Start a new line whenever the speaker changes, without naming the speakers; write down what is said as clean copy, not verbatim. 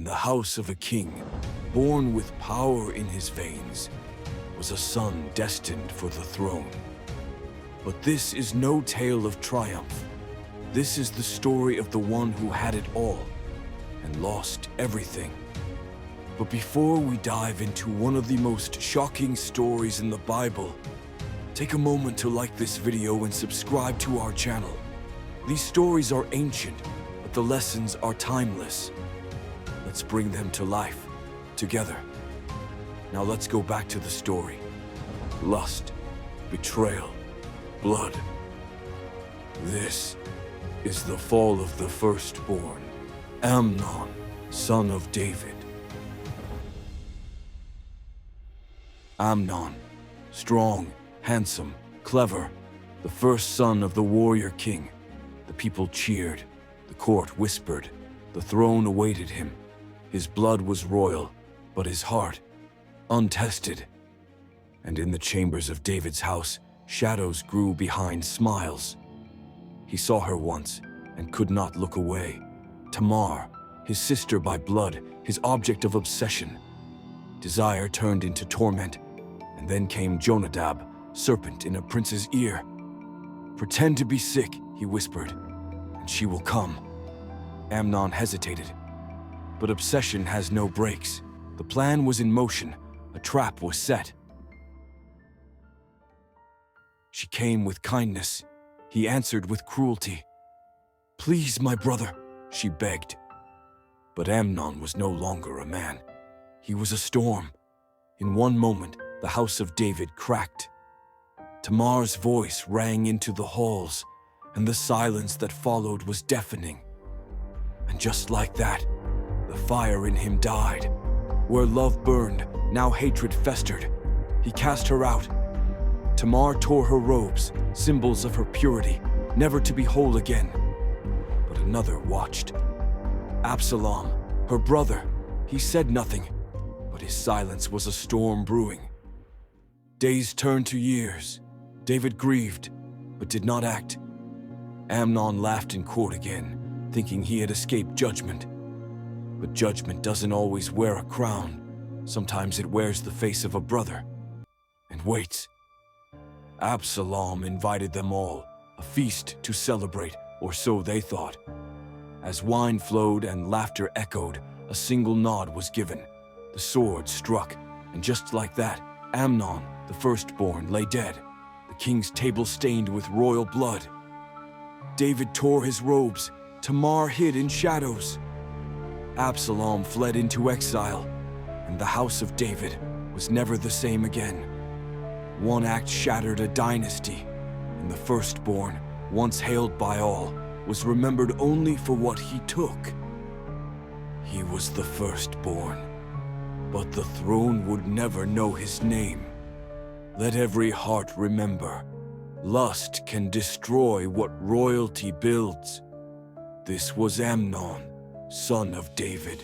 In the house of a king, born with power in his veins, was a son destined for the throne. But this is no tale of triumph. This is the story of the one who had it all and lost everything. But before we dive into one of the most shocking stories in the Bible, take a moment to like this video and subscribe to our channel. These stories are ancient, but the lessons are timeless. Let's bring them to life together. Now let's go back to the story. Lust, betrayal, blood. This is the fall of the firstborn, Amnon, son of David. Amnon, strong, handsome, clever, the first son of the warrior king. The people cheered, the court whispered, the throne awaited him. His blood was royal, but his heart untested. And in the chambers of David's house, shadows grew behind smiles. He saw her once and could not look away. Tamar, his sister by blood, his object of obsession. Desire turned into torment, and then came Jonadab, serpent in a prince's ear. "Pretend to be sick," he whispered, "and she will come." Amnon hesitated. But obsession has no brakes. The plan was in motion. A trap was set. She came with kindness. He answered with cruelty. "Please, my brother," she begged. But Amnon was no longer a man. He was a storm. In one moment, the house of David cracked. Tamar's voice rang into the halls, and the silence that followed was deafening. And just like that, the fire in him died. Where love burned, now hatred festered. He cast her out. Tamar tore her robes, symbols of her purity, never to be whole again. But another watched. Absalom, her brother. He said nothing, but his silence was a storm brewing. Days turned to years. David grieved, but did not act. Amnon laughed in court again, thinking he had escaped judgment. But judgment doesn't always wear a crown. Sometimes it wears the face of a brother and waits. Absalom invited them all, a feast to celebrate, or so they thought. As wine flowed and laughter echoed, a single nod was given. The sword struck, and just like that, Amnon, the firstborn, lay dead, the king's table stained with royal blood. David tore his robes. Tamar hid in shadows. Absalom fled into exile, and the house of David was never the same again. One act shattered a dynasty, and the firstborn, once hailed by all, was remembered only for what he took. He was the firstborn, but the throne would never know his name. Let every heart remember, lust can destroy what royalty builds. This was Amnon, son of David.